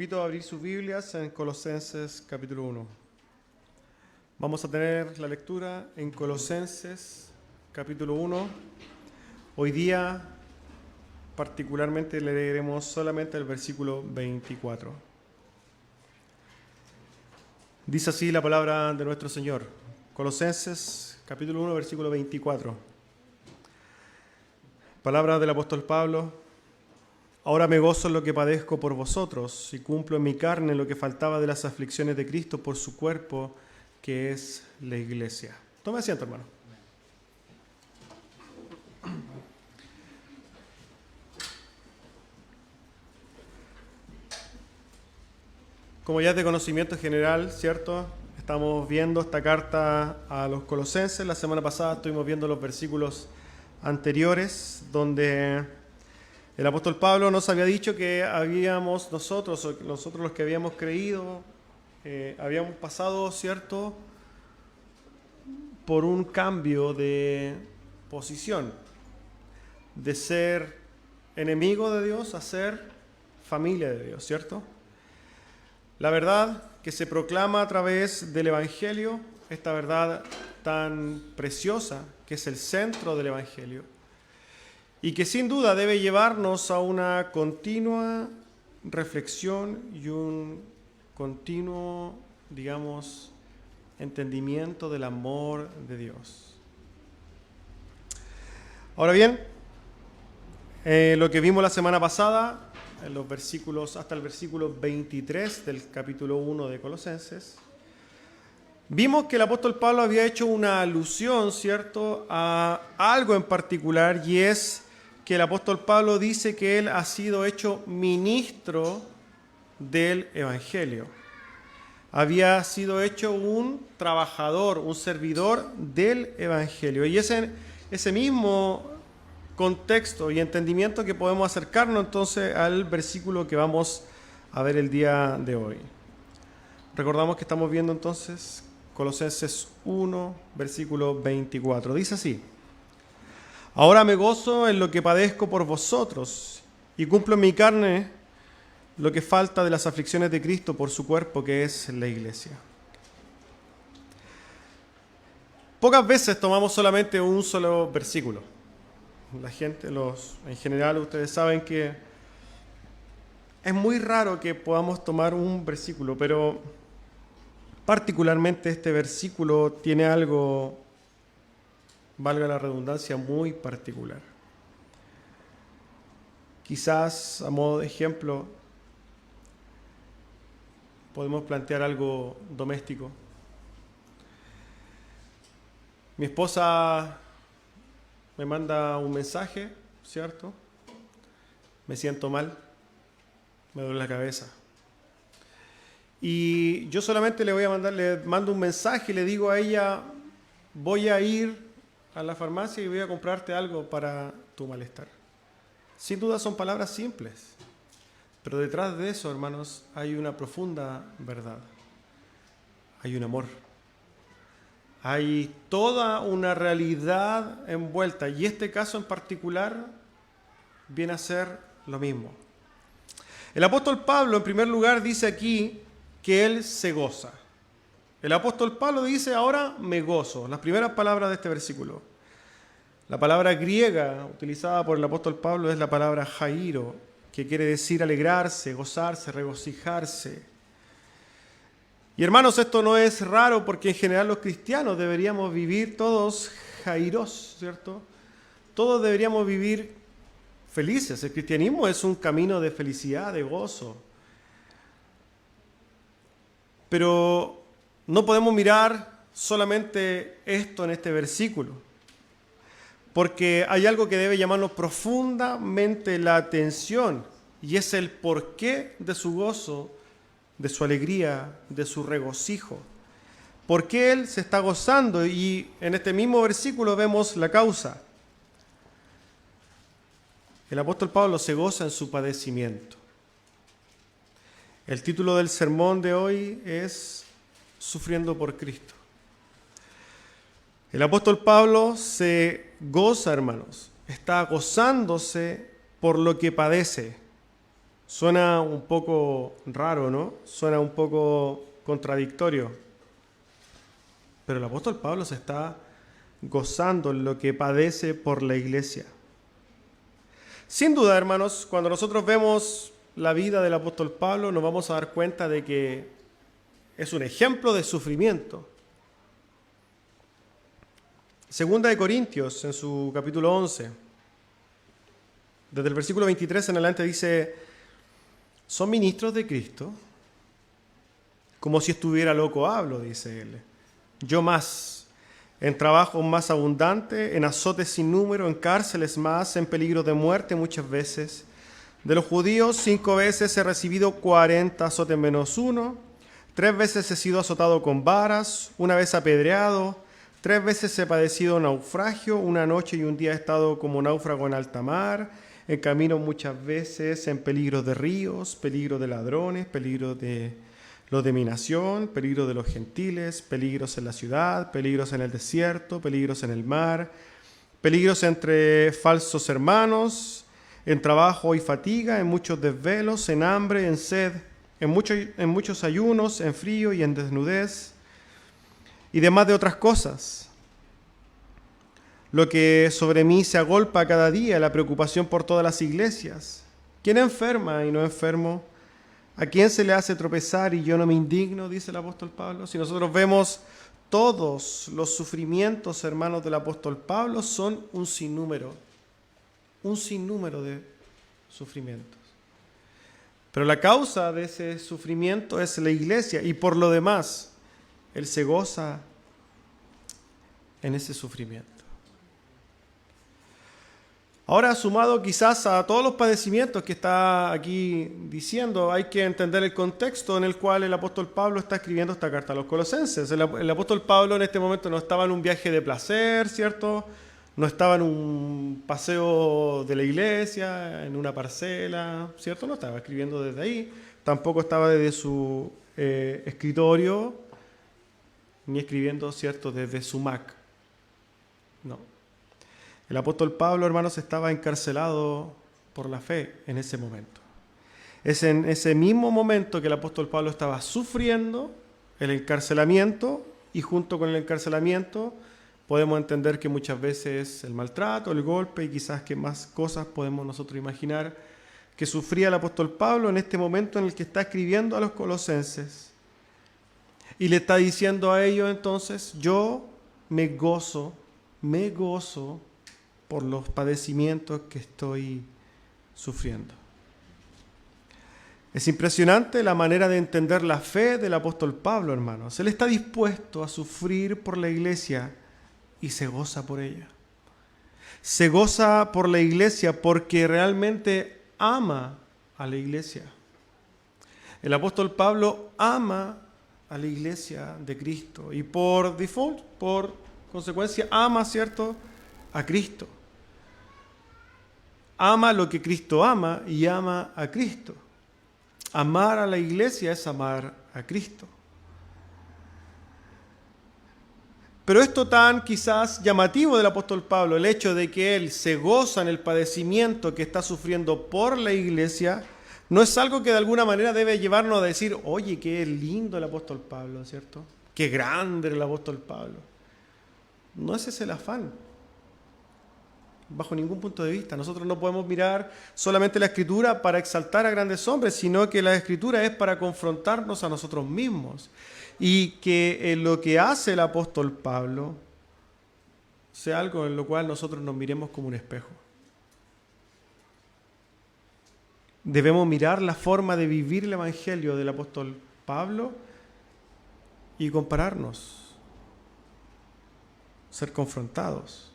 invito a abrir sus Biblias en Colosenses capítulo 1. Vamos a tener la lectura en Colosenses capítulo 1. Hoy día particularmente leeremos solamente el versículo 24. Dice así la palabra de nuestro Señor. Colosenses capítulo 1, versículo 24. Palabra del apóstol Pablo. Ahora me gozo en lo que padezco por vosotros y cumplo en mi carne lo que faltaba de las aflicciones de Cristo por su cuerpo, que es la iglesia. Tome asiento, hermano. Como ya es de conocimiento general, ¿cierto? Estamos viendo esta carta a los colosenses. La semana pasada estuvimos viendo los versículos anteriores, donde el apóstol Pablo nos había dicho que nosotros los que habíamos creído, habíamos pasado, ¿cierto?, por un cambio de posición, de ser enemigo de Dios a ser familia de Dios, ¿cierto? La verdad que se proclama a través del Evangelio, esta verdad tan preciosa que es el centro del Evangelio, y que sin duda debe llevarnos a una continua reflexión y un continuo, entendimiento del amor de Dios. Ahora bien, lo que vimos la semana pasada, en los versículos, hasta el versículo 23 del capítulo 1 de Colosenses, vimos que el apóstol Pablo había hecho una alusión, ¿cierto?, a algo en particular, y es que el apóstol Pablo dice que él ha sido hecho ministro del Evangelio. Había sido hecho un trabajador, un servidor del Evangelio. Y ese mismo contexto y entendimiento que podemos acercarnos entonces al versículo que vamos a ver el día de hoy. Recordamos que estamos viendo entonces Colosenses 1, versículo 24. Dice así: Ahora me gozo en lo que padezco por vosotros y cumplo en mi carne lo que falta de las aflicciones de Cristo por su cuerpo, que es la iglesia. Pocas veces tomamos solamente un solo versículo. La gente, en general, ustedes saben que es muy raro que podamos tomar un versículo, pero particularmente este versículo tiene algo, valga la redundancia, muy particular. Quizás, a modo de ejemplo, podemos plantear algo doméstico. Mi esposa me manda un mensaje, ¿cierto? Me siento mal, me duele la cabeza. Y yo solamente le mando un mensaje y le digo a ella: voy a ir a la farmacia y voy a comprarte algo para tu malestar. Sin duda son palabras simples, pero detrás de eso, hermanos, hay una profunda verdad. Hay un amor. Hay toda una realidad envuelta, y este caso en particular viene a ser lo mismo. El apóstol Pablo, en primer lugar, dice aquí que él se goza. El apóstol Pablo dice: ahora me gozo. Las primeras palabras de este versículo. La palabra griega utilizada por el apóstol Pablo es la palabra jairo, que quiere decir alegrarse, gozarse, regocijarse. Y hermanos, esto no es raro, porque en general los cristianos deberíamos vivir todos jairos, ¿cierto? Todos deberíamos vivir felices. El cristianismo es un camino de felicidad, de gozo. Pero no podemos mirar solamente esto en este versículo, porque hay algo que debe llamarnos profundamente la atención, y es el porqué de su gozo, de su alegría, de su regocijo. ¿Por qué él se está gozando? Y en este mismo versículo vemos la causa. El apóstol Pablo se goza en su padecimiento. El título del sermón de hoy es Sufriendo por Cristo. El apóstol Pablo se goza, hermanos. Está gozándose por lo que padece. Suena un poco raro, ¿no? Suena un poco contradictorio. Pero el apóstol Pablo se está gozando en lo que padece por la iglesia. Sin duda, hermanos, cuando nosotros vemos la vida del apóstol Pablo, nos vamos a dar cuenta de que es un ejemplo de sufrimiento. Segunda de Corintios, en su capítulo 11, desde el versículo 23 en adelante dice: son ministros de Cristo, como si estuviera loco hablo, dice él. Yo más, en trabajos más abundantes, en azotes sin número, en cárceles más, en peligro de muerte muchas veces. De los judíos 5 veces he recibido 40 azotes menos 1, 3 veces he sido azotado con varas, 1 vez apedreado, 3 veces he padecido naufragio, 1 noche y 1 día he estado como náufrago en alta mar, en camino muchas veces, en peligro de ríos, peligro de ladrones, peligro de los de mi nación, peligro de los gentiles, peligros en la ciudad, peligros en el desierto, peligros en el mar, peligros entre falsos hermanos, en trabajo y fatiga, en muchos desvelos, en hambre, en sed, en muchos ayunos, en frío y en desnudez, y demás de otras cosas. Lo que sobre mí se agolpa cada día, la preocupación por todas las iglesias. ¿Quién enferma y no enfermo? ¿A quién se le hace tropezar y yo no me indigno?, dice el apóstol Pablo. Si nosotros vemos todos los sufrimientos, hermanos, del apóstol Pablo, son un sinnúmero de sufrimientos. Pero la causa de ese sufrimiento es la iglesia, y por lo demás, él se goza en ese sufrimiento. Ahora, sumado quizás a todos los padecimientos que está aquí diciendo, hay que entender el contexto en el cual el apóstol Pablo está escribiendo esta carta a los colosenses. El apóstol Pablo en este momento no estaba en un viaje de placer, ¿cierto? No estaba en un paseo de la iglesia, en una parcela, ¿cierto? No estaba escribiendo desde ahí. Tampoco estaba desde su escritorio, ni escribiendo, ¿cierto?, desde su Mac. No. El apóstol Pablo, hermanos, estaba encarcelado por la fe en ese momento. Es en ese mismo momento que el apóstol Pablo estaba sufriendo el encarcelamiento, y junto con el encarcelamiento podemos entender que muchas veces el maltrato, el golpe y quizás que más cosas podemos nosotros imaginar que sufría el apóstol Pablo en este momento en el que está escribiendo a los colosenses. Y le está diciendo a ellos entonces: yo me gozo por los padecimientos que estoy sufriendo. Es impresionante la manera de entender la fe del apóstol Pablo, hermanos. Él está dispuesto a sufrir por la iglesia y se goza por ella. Se goza por la iglesia porque realmente ama a la iglesia. El apóstol Pablo ama a la iglesia de Cristo y por default, por consecuencia, ama, ¿cierto?, a Cristo. Ama lo que Cristo ama y ama a Cristo. Amar a la iglesia es amar a Cristo. Pero esto tan quizás llamativo del apóstol Pablo, el hecho de que él se goza en el padecimiento que está sufriendo por la iglesia, no es algo que de alguna manera debe llevarnos a decir: oye, qué lindo el apóstol Pablo, ¿cierto? Qué grande el apóstol Pablo. No es ese el afán, bajo ningún punto de vista. Nosotros no podemos mirar solamente la Escritura para exaltar a grandes hombres, sino que la Escritura es para confrontarnos a nosotros mismos. Y que lo que hace el apóstol Pablo sea algo en lo cual nosotros nos miremos como un espejo. Debemos mirar la forma de vivir el Evangelio del apóstol Pablo y compararnos, ser confrontados.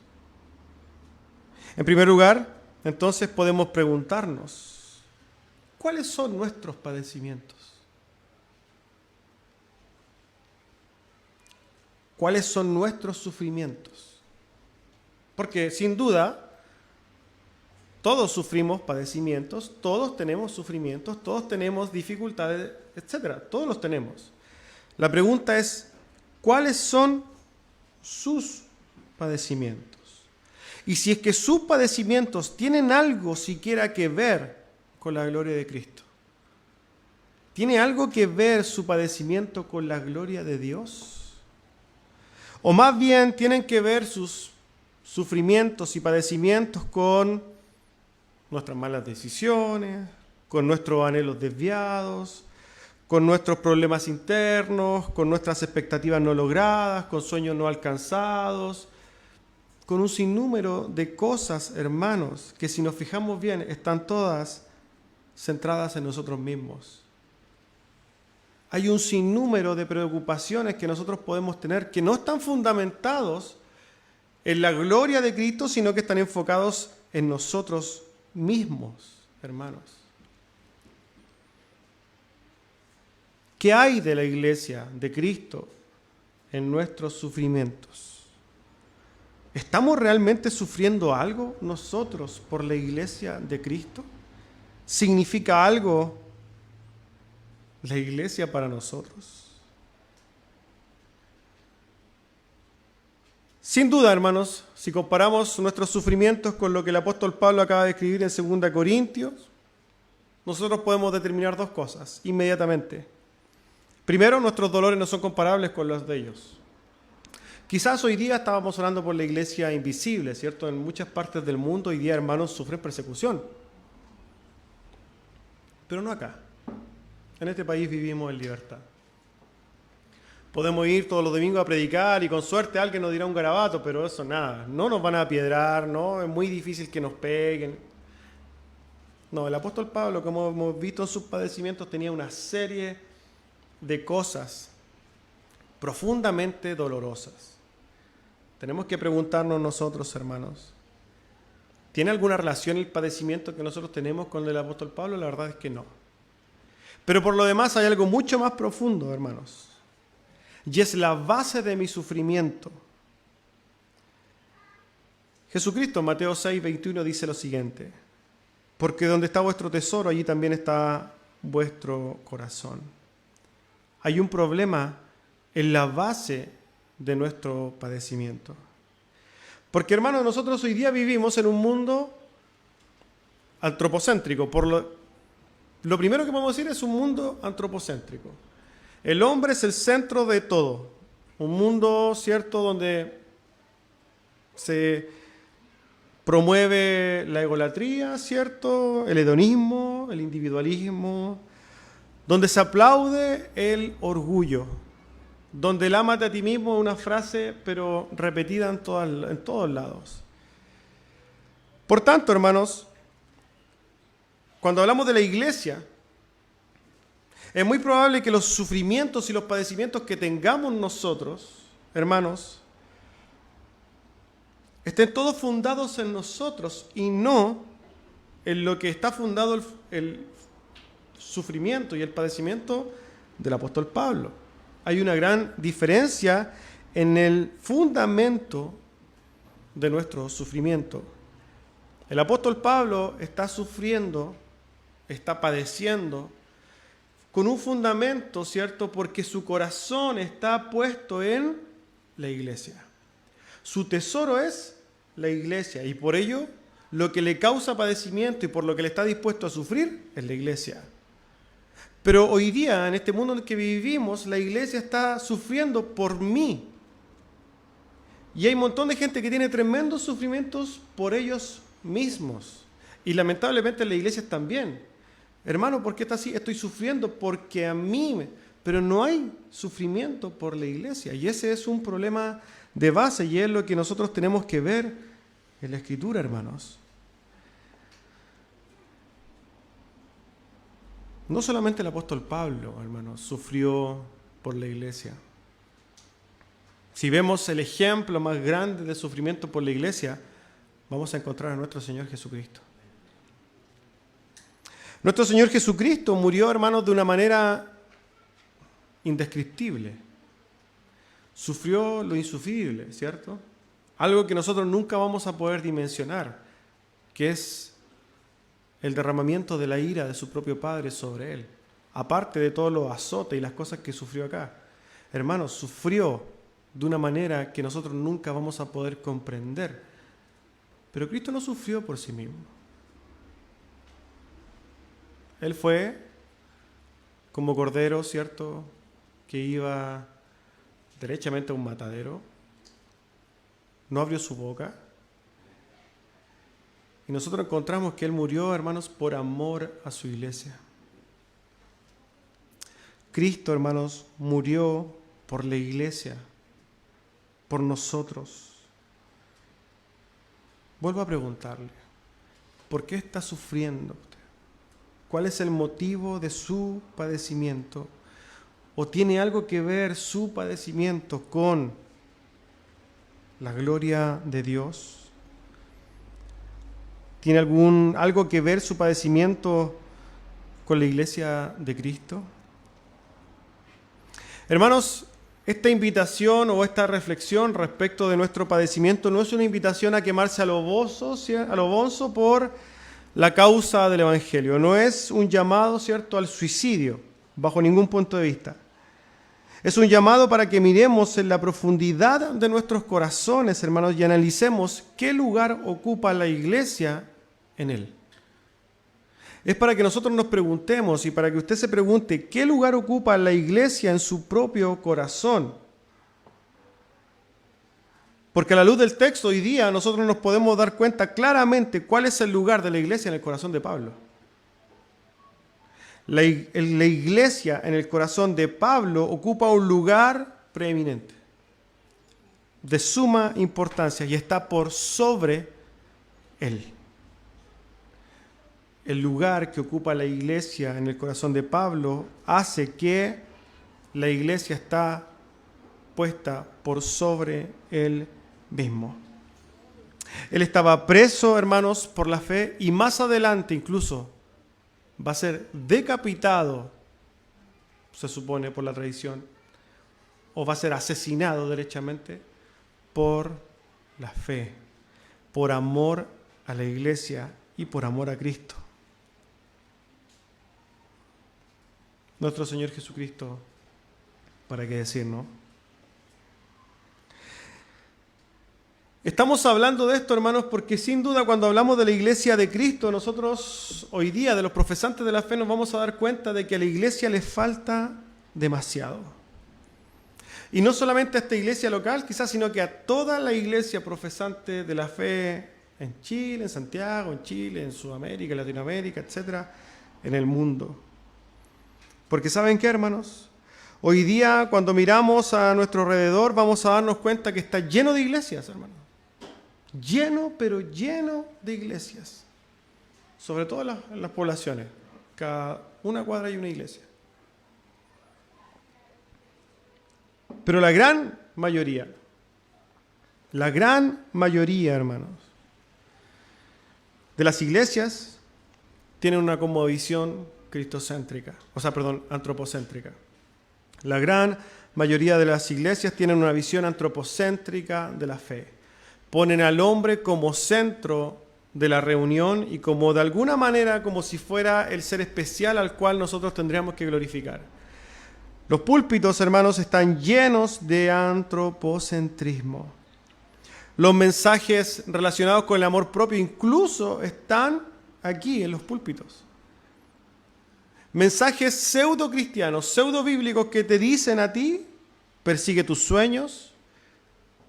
En primer lugar, entonces podemos preguntarnos: ¿cuáles son nuestros padecimientos? ¿Cuáles son nuestros sufrimientos? Porque sin duda, todos sufrimos padecimientos, todos tenemos sufrimientos, todos tenemos dificultades, etc. Todos los tenemos. La pregunta es: ¿cuáles son sus padecimientos? Y si es que sus padecimientos tienen algo siquiera que ver con la gloria de Cristo. ¿Tiene algo que ver su padecimiento con la gloria de Dios? O más bien tienen que ver sus sufrimientos y padecimientos con nuestras malas decisiones, con nuestros anhelos desviados, con nuestros problemas internos, con nuestras expectativas no logradas, con sueños no alcanzados, con un sinnúmero de cosas, hermanos, que si nos fijamos bien están todas centradas en nosotros mismos. Hay un sinnúmero de preocupaciones que nosotros podemos tener que no están fundamentados en la gloria de Cristo, sino que están enfocados en nosotros mismos, hermanos. ¿Qué hay de la iglesia de Cristo en nuestros sufrimientos? ¿Estamos realmente sufriendo algo nosotros por la iglesia de Cristo? ¿Significa algo la iglesia para nosotros? Sin duda, hermanos, si comparamos nuestros sufrimientos con lo que el apóstol Pablo acaba de escribir en 2 Corintios, nosotros podemos determinar dos cosas inmediatamente. Primero, nuestros dolores no son comparables con los de ellos. Quizás hoy día estábamos orando por la iglesia invisible, ¿cierto? En muchas partes del mundo hoy día hermanos sufren persecución. Pero no acá. En este país vivimos en libertad. Podemos ir todos los domingos a predicar y con suerte alguien nos dirá un garabato, pero eso nada. No nos van a apiedrar, no, es muy difícil que nos peguen. No, el apóstol Pablo, como hemos visto en sus padecimientos, tenía una serie de cosas profundamente dolorosas. Tenemos que preguntarnos nosotros, hermanos, ¿tiene alguna relación el padecimiento que nosotros tenemos con el apóstol Pablo? La verdad es que no. Pero por lo demás hay algo mucho más profundo, hermanos, y es la base de mi sufrimiento. Jesucristo en Mateo 6:21 dice lo siguiente: porque donde está vuestro tesoro, allí también está vuestro corazón. Hay un problema en la base de nuestro padecimiento. Porque, hermanos, nosotros hoy día vivimos en un mundo antropocéntrico. Lo primero que vamos a decir es un mundo antropocéntrico. El hombre es el centro de todo. Un mundo, ¿cierto?, donde se promueve la egolatría, ¿cierto?, el hedonismo, el individualismo, donde se aplaude el orgullo, donde el ámate a ti mismo es una frase, pero repetida en todos lados. Por tanto, hermanos, cuando hablamos de la iglesia, es muy probable que los sufrimientos y los padecimientos que tengamos nosotros, hermanos, estén todos fundados en nosotros y no en lo que está fundado el sufrimiento y el padecimiento del apóstol Pablo. Hay una gran diferencia en el fundamento de nuestro sufrimiento. El apóstol Pablo está sufriendo, está padeciendo con un fundamento, ¿cierto? Porque su corazón está puesto en la iglesia. Su tesoro es la iglesia y por ello lo que le causa padecimiento y por lo que le está dispuesto a sufrir es la iglesia. Pero hoy día, en este mundo en el que vivimos, la iglesia está sufriendo por mí. Y hay un montón de gente que tiene tremendos sufrimientos por ellos mismos. Y lamentablemente la iglesia también. Hermano, ¿por qué está así? Estoy sufriendo porque a mí, pero no hay sufrimiento por la iglesia. Y ese es un problema de base y es lo que nosotros tenemos que ver en la Escritura, hermanos. No solamente el apóstol Pablo, hermanos, sufrió por la iglesia. Si vemos el ejemplo más grande de sufrimiento por la iglesia, vamos a encontrar a nuestro Señor Jesucristo. Nuestro Señor Jesucristo murió, hermanos, de una manera indescriptible. Sufrió lo insufrible, ¿cierto? Algo que nosotros nunca vamos a poder dimensionar, que es el derramamiento de la ira de su propio Padre sobre él, aparte de todos los azotes y las cosas que sufrió acá. Hermanos, sufrió de una manera que nosotros nunca vamos a poder comprender. Pero Cristo no sufrió por sí mismo. Él fue como cordero, ¿cierto?, que iba derechamente a un matadero. No abrió su boca. Y nosotros encontramos que Él murió, hermanos, por amor a su iglesia. Cristo, hermanos, murió por la iglesia, por nosotros. Vuelvo a preguntarle, ¿por qué está sufriendo usted? ¿Cuál es el motivo de su padecimiento? ¿O tiene algo que ver su padecimiento con la gloria de Dios? ¿Tiene algo que ver su padecimiento con la iglesia de Cristo? Hermanos, esta invitación o esta reflexión respecto de nuestro padecimiento no es una invitación a quemarse a lo bonzo por la causa del Evangelio. No es un llamado, ¿cierto?, al suicidio, bajo ningún punto de vista. Es un llamado para que miremos en la profundidad de nuestros corazones, hermanos, y analicemos qué lugar ocupa la iglesia en él. Es para que nosotros nos preguntemos y para que usted se pregunte qué lugar ocupa la iglesia en su propio corazón. Porque a la luz del texto hoy día nosotros nos podemos dar cuenta claramente cuál es el lugar de la iglesia en el corazón de Pablo. La iglesia en el corazón de Pablo ocupa un lugar preeminente, de suma importancia, y está por sobre él. El lugar que ocupa la iglesia en el corazón de Pablo hace que la iglesia está puesta por sobre él mismo. Él estaba preso, hermanos, por la fe, y más adelante incluso va a ser decapitado, se supone por la tradición, o va a ser asesinado derechamente por la fe, por amor a la iglesia y por amor a Cristo. Nuestro Señor Jesucristo, ¿para qué decir, no? Estamos hablando de esto, hermanos, porque sin duda cuando hablamos de la iglesia de Cristo, nosotros hoy día, de los profesantes de la fe, nos vamos a dar cuenta de que a la iglesia le falta demasiado. Y no solamente a esta iglesia local, quizás, sino que a toda la iglesia profesante de la fe en Chile, en Santiago, en Chile, en Sudamérica, en Latinoamérica, etcétera, en el mundo. Porque ¿saben qué, hermanos? Hoy día, cuando miramos a nuestro alrededor, vamos a darnos cuenta que está lleno de iglesias, hermanos. Lleno, pero lleno de iglesias. Sobre todo en las poblaciones. Cada una cuadra hay una iglesia. Pero la gran mayoría, hermanos, de las iglesias tienen una cosmovisión antropocéntrica. La gran mayoría de las iglesias tienen una visión antropocéntrica de la fe. Ponen al hombre como centro de la reunión y como de alguna manera como si fuera el ser especial al cual nosotros tendríamos que glorificar. Los púlpitos, hermanos, están llenos de antropocentrismo. Los mensajes relacionados con el amor propio incluso están aquí en los púlpitos. Mensajes pseudo cristianos, pseudo bíblicos que te dicen a ti, persigue tus sueños,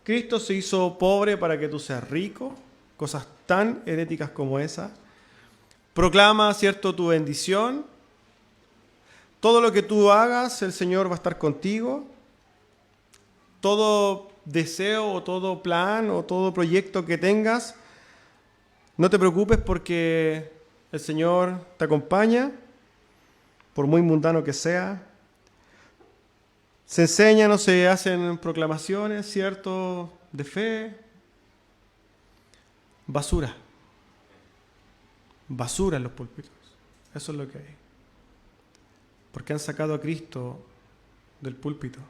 Cristo se hizo pobre para que tú seas rico, cosas tan heréticas como esa. Proclama, ¿cierto?, tu bendición. Todo lo que tú hagas, el Señor va a estar contigo. Todo deseo o todo plan o todo proyecto que tengas, no te preocupes porque el Señor te acompaña, por muy mundano que sea. Se enseñan o se hacen proclamaciones, ¿cierto?, de fe. Basura en los púlpitos. Eso es lo que hay. Porque han sacado a Cristo del púlpito.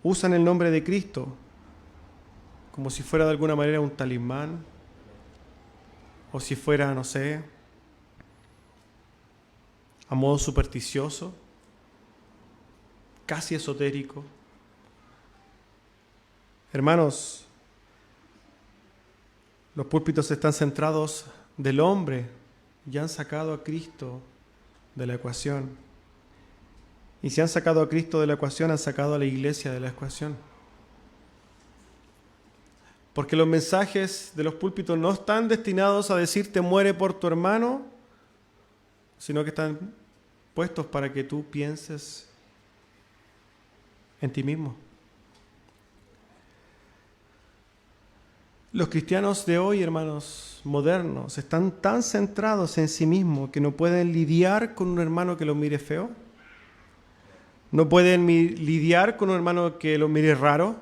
Usan el nombre de Cristo como si fuera de alguna manera un talismán, o si fuera, no sé, a modo supersticioso, casi esotérico. Hermanos, los púlpitos están centrados del hombre y han sacado a Cristo de la ecuación. Y si han sacado a Cristo de la ecuación, han sacado a la iglesia de la ecuación. Porque los mensajes de los púlpitos no están destinados a decirte muere por tu hermano, sino que están puestos para que tú pienses en ti mismo. Los cristianos de hoy, hermanos modernos, están tan centrados en sí mismos que no pueden lidiar con un hermano que los mire feo. No pueden lidiar con un hermano que los mire raro.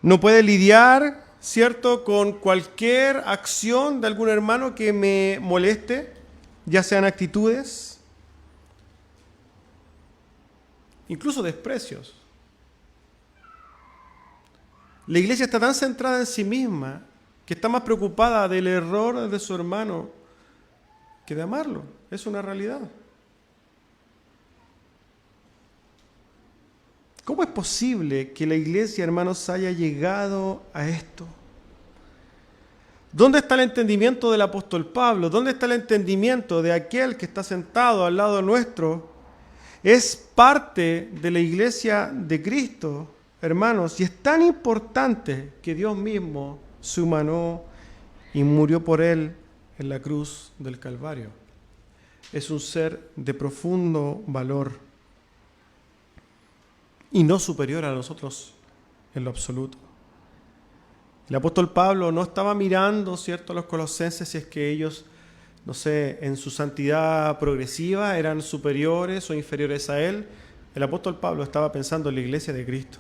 No pueden lidiar, ¿cierto?, con cualquier acción de algún hermano que me moleste, ya sean actitudes, incluso desprecios. La iglesia está tan centrada en sí misma que está más preocupada del error de su hermano que de amarlo. Es una realidad. ¿Cómo es posible que la iglesia, hermanos, haya llegado a esto? ¿Dónde está el entendimiento del apóstol Pablo? ¿Dónde está el entendimiento de aquel que está sentado al lado nuestro? Es parte de la iglesia de Cristo, hermanos, y es tan importante que Dios mismo se humanó y murió por él en la cruz del Calvario. Es un ser de profundo valor y no superior a nosotros en lo absoluto. El apóstol Pablo no estaba mirando, ¿cierto?, a los colosenses si es que ellos, no sé, en su santidad progresiva eran superiores o inferiores a él. El apóstol Pablo estaba pensando en la iglesia de Cristo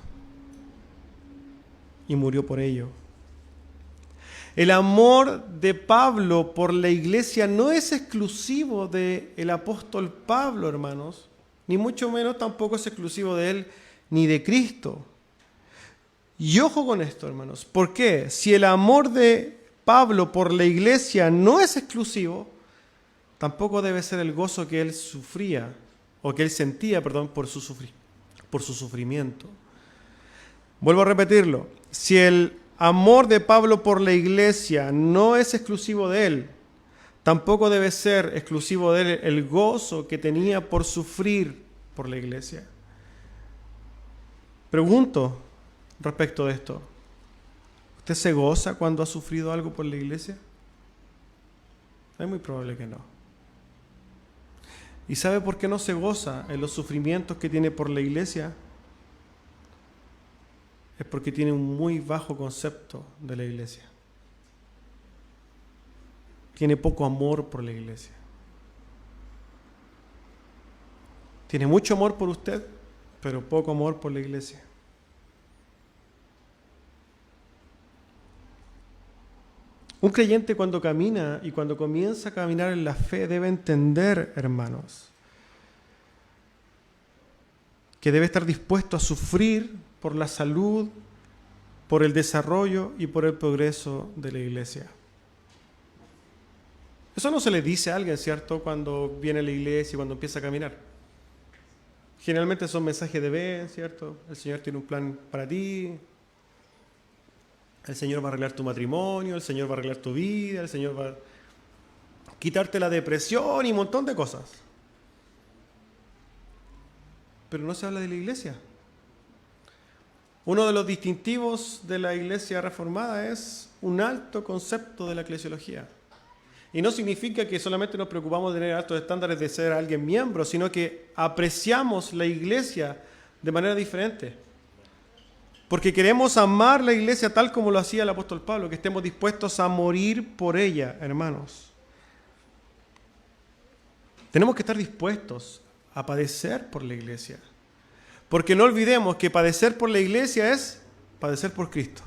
y murió por ello. El amor de Pablo por la iglesia no es exclusivo del apóstol Pablo, hermanos, ni mucho menos tampoco es exclusivo de él ni de Cristo. Y ojo con esto, hermanos. ¿Por qué? Si el amor de Pablo por la iglesia no es exclusivo, tampoco debe ser el gozo que él sufría, o que él sentía, perdón, por su sufrimiento. Vuelvo a repetirlo. Si el amor de Pablo por la iglesia no es exclusivo de él, tampoco debe ser exclusivo de él el gozo que tenía por sufrir por la iglesia. Pregunto respecto de esto. ¿Usted se goza cuando ha sufrido algo por la iglesia? Es muy probable que no. ¿Y sabe por qué no se goza en los sufrimientos que tiene por la iglesia? Es porque tiene un muy bajo concepto de la iglesia. Tiene poco amor por la iglesia. Tiene mucho amor por usted, pero poco amor por la iglesia. Un creyente cuando camina y cuando comienza a caminar en la fe debe entender, hermanos, que debe estar dispuesto a sufrir por la salud, por el desarrollo y por el progreso de la iglesia. Eso no se le dice a alguien, ¿cierto?, cuando viene a la iglesia y cuando empieza a caminar. Generalmente son mensajes de ven, ¿cierto? El Señor tiene un plan para ti. El Señor va a arreglar tu matrimonio, el Señor va a arreglar tu vida, el Señor va a quitarte la depresión y un montón de cosas. Pero no se habla de la iglesia. Uno de los distintivos de la iglesia reformada es un alto concepto de la eclesiología. Y no significa que solamente nos preocupamos de tener altos estándares de ser alguien miembro, sino que apreciamos la iglesia de manera diferente. Porque queremos amar la iglesia tal como lo hacía el apóstol Pablo, que estemos dispuestos a morir por ella, hermanos. Tenemos que estar dispuestos a padecer por la iglesia. Porque no olvidemos que padecer por la iglesia es padecer por Cristo.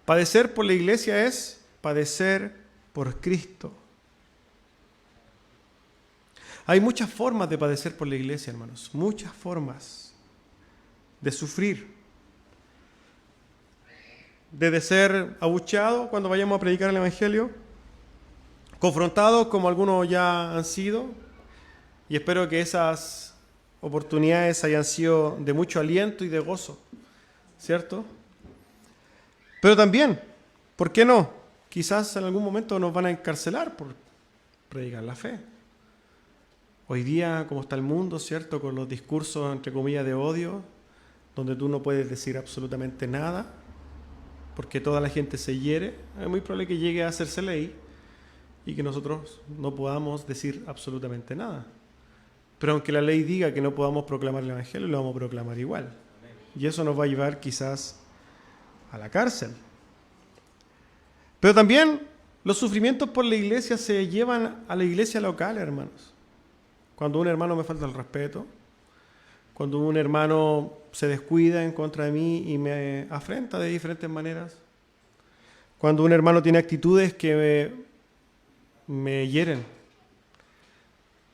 Padecer por la iglesia es padecer por Cristo. Hay muchas formas de padecer por la iglesia, hermanos. Muchas formas de sufrir. Desde ser abucheado cuando vayamos a predicar el Evangelio, confrontados como algunos ya han sido, y espero que esas oportunidades hayan sido de mucho aliento y de gozo, ¿cierto? Pero también, ¿por qué no? Quizás en algún momento nos van a encarcelar por predicar la fe. Hoy día, como está el mundo, ¿cierto? Con los discursos, entre comillas, de odio, donde tú no puedes decir absolutamente nada, porque toda la gente se hiere, es muy probable que llegue a hacerse ley y que nosotros no podamos decir absolutamente nada. Pero aunque la ley diga que no podamos proclamar el Evangelio, lo vamos a proclamar igual. Y eso nos va a llevar quizás a la cárcel. Pero también los sufrimientos por la iglesia se llevan a la iglesia local, hermanos. Cuando un hermano me falta el respeto, cuando un hermano se descuida en contra de mí y me afrenta de diferentes maneras, cuando un hermano tiene actitudes que me hieren,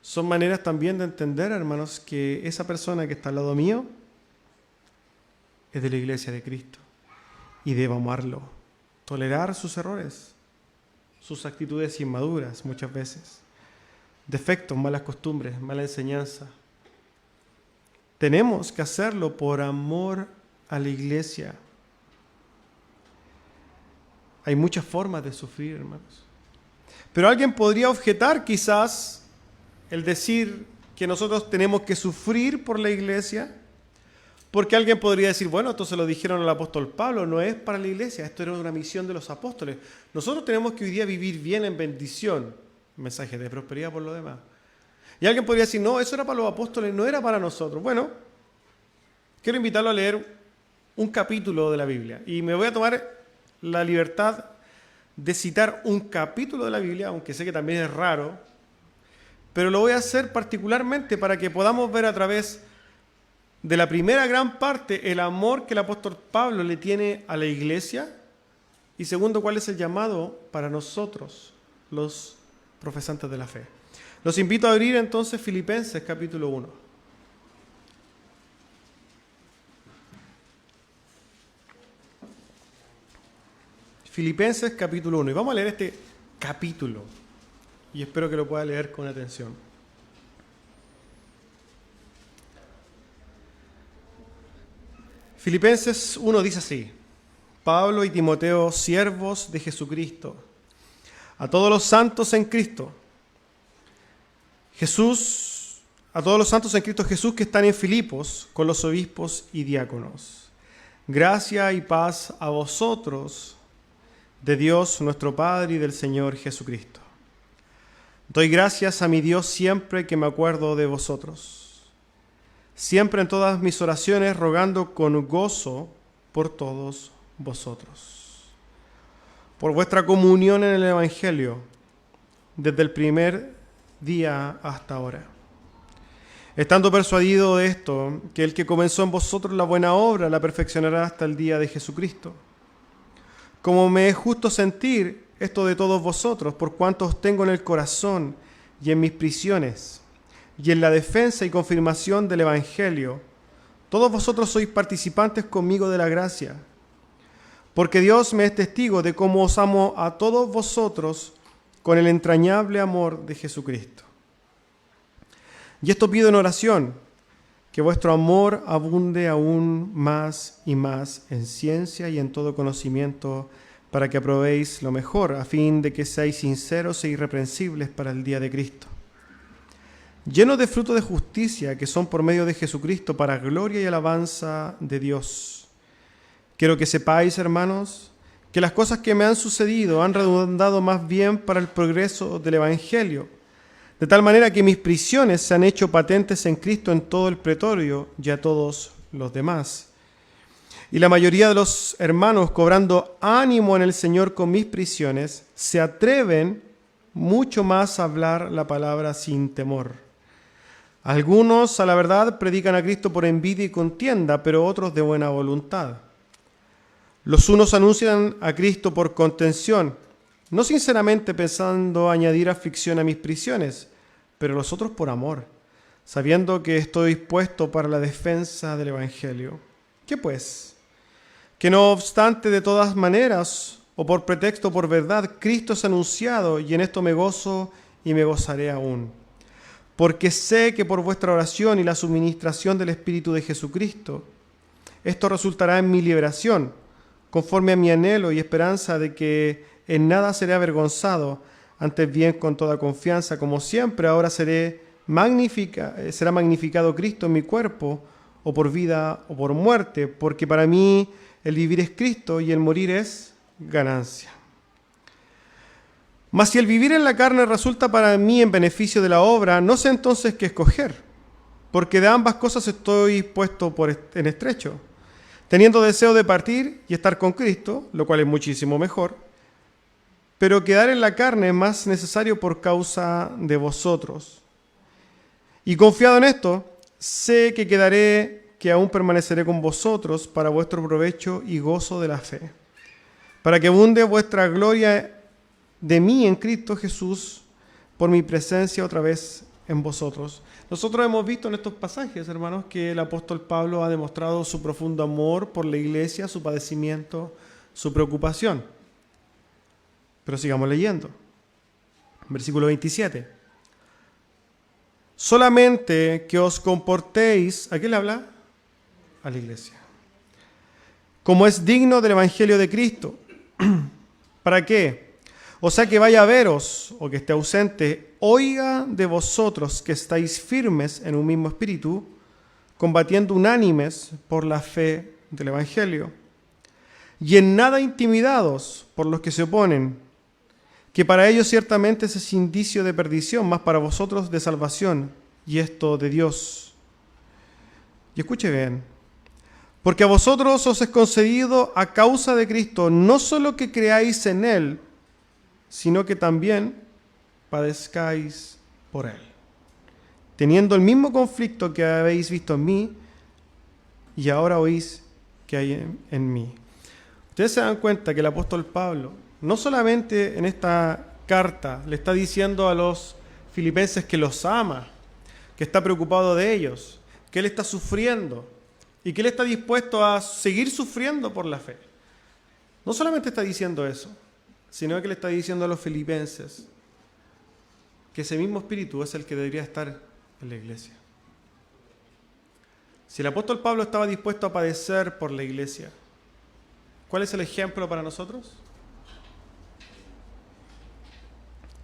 son maneras también de entender, hermanos, que esa persona que está al lado mío es de la iglesia de Cristo y debo amarlo, tolerar sus errores, sus actitudes inmaduras muchas veces, defectos, malas costumbres, mala enseñanza. Tenemos que hacerlo por amor a la iglesia. Hay muchas formas de sufrir, hermanos. Pero alguien podría objetar quizás el decir que nosotros tenemos que sufrir por la iglesia, porque alguien podría decir, bueno, esto se lo dijeron al apóstol Pablo, no es para la iglesia, esto era una misión de los apóstoles. Nosotros tenemos que hoy día vivir bien en bendición, mensaje de prosperidad por lo demás. Y alguien podría decir, no, eso era para los apóstoles, no era para nosotros. Bueno, quiero invitarlo a leer un capítulo de la Biblia. Y me voy a tomar la libertad de citar un capítulo de la Biblia, aunque sé que también es raro, pero lo voy a hacer particularmente para que podamos ver a través de la primera gran parte el amor que el apóstol Pablo le tiene a la iglesia y segundo, cuál es el llamado para nosotros, los profesantes de la fe. Los invito a abrir entonces Filipenses capítulo 1. Filipenses capítulo 1. Y vamos a leer este capítulo. Y espero que lo pueda leer con atención. Filipenses 1 dice así: Pablo y Timoteo, siervos de Jesucristo, a todos los santos en Cristo Jesús, a todos los santos en Cristo Jesús que están en Filipos con los obispos y diáconos. Gracia y paz a vosotros de Dios nuestro Padre y del Señor Jesucristo. Doy gracias a mi Dios siempre que me acuerdo de vosotros, siempre en todas mis oraciones rogando con gozo por todos vosotros, por vuestra comunión en el Evangelio, desde el primer día hasta ahora. Estando persuadido de esto, que el que comenzó en vosotros la buena obra la perfeccionará hasta el día de Jesucristo. Como me es justo sentir esto de todos vosotros, por cuanto os tengo en el corazón y en mis prisiones, y en la defensa y confirmación del Evangelio, todos vosotros sois participantes conmigo de la gracia, porque Dios me es testigo de cómo os amo a todos vosotros con el entrañable amor de Jesucristo. Y esto pido en oración, que vuestro amor abunde aún más y más en ciencia y en todo conocimiento, para que aprobéis lo mejor, a fin de que seáis sinceros e irreprensibles para el día de Cristo, llenos de fruto de justicia, que son por medio de Jesucristo, para gloria y alabanza de Dios. Quiero que sepáis, hermanos, que las cosas que me han sucedido han redundado más bien para el progreso del Evangelio, de tal manera que mis prisiones se han hecho patentes en Cristo en todo el pretorio y a todos los demás. Y la mayoría de los hermanos, cobrando ánimo en el Señor con mis prisiones, se atreven mucho más a hablar la palabra sin temor. Algunos, a la verdad, predican a Cristo por envidia y contienda, pero otros de buena voluntad. Los unos anuncian a Cristo por contención, no sinceramente pensando añadir aflicción a mis prisiones, pero los otros por amor, sabiendo que estoy dispuesto para la defensa del Evangelio. ¿Qué pues? Que no obstante, de todas maneras, o por pretexto o por verdad, Cristo es anunciado, y en esto me gozo y me gozaré aún. Porque sé que por vuestra oración y la suministración del Espíritu de Jesucristo, esto resultará en mi liberación, conforme a mi anhelo y esperanza de que en nada seré avergonzado, antes bien con toda confianza, como siempre ahora seré será magnificado Cristo en mi cuerpo, o por vida o por muerte, porque para mí el vivir es Cristo y el morir es ganancia. Mas si el vivir en la carne resulta para mí en beneficio de la obra, no sé entonces qué escoger, porque de ambas cosas estoy puesto en estrecho, teniendo deseo de partir y estar con Cristo, lo cual es muchísimo mejor, pero quedar en la carne es más necesario por causa de vosotros. Y confiado en esto, sé que aún permaneceré con vosotros para vuestro provecho y gozo de la fe, para que abunde vuestra gloria de mí en Cristo Jesús por mi presencia otra vez en vosotros. Nosotros hemos visto en estos pasajes, hermanos, que el apóstol Pablo ha demostrado su profundo amor por la iglesia, su padecimiento, su preocupación. Pero sigamos leyendo. Versículo 27. Solamente que os comportéis, ¿a quién le habla? A la iglesia. Como es digno del evangelio de Cristo. ¿Para qué? O sea, que vaya a veros o que esté ausente, oiga de vosotros que estáis firmes en un mismo espíritu, combatiendo unánimes por la fe del evangelio, y en nada intimidados por los que se oponen, que para ellos ciertamente ese es indicio de perdición, mas para vosotros de salvación, y esto de Dios. Y escuche bien, porque a vosotros os es concedido a causa de Cristo, no solo que creáis en Él, sino que también padezcáis por Él, teniendo el mismo conflicto que habéis visto en mí, y ahora oís que hay en mí. Ustedes se dan cuenta que el apóstol Pablo, no solamente en esta carta le está diciendo a los filipenses que los ama, que está preocupado de ellos, que él está sufriendo y que él está dispuesto a seguir sufriendo por la fe. No solamente está diciendo eso, sino que le está diciendo a los filipenses que ese mismo espíritu es el que debería estar en la iglesia. Si el apóstol Pablo estaba dispuesto a padecer por la iglesia, ¿cuál es el ejemplo para nosotros?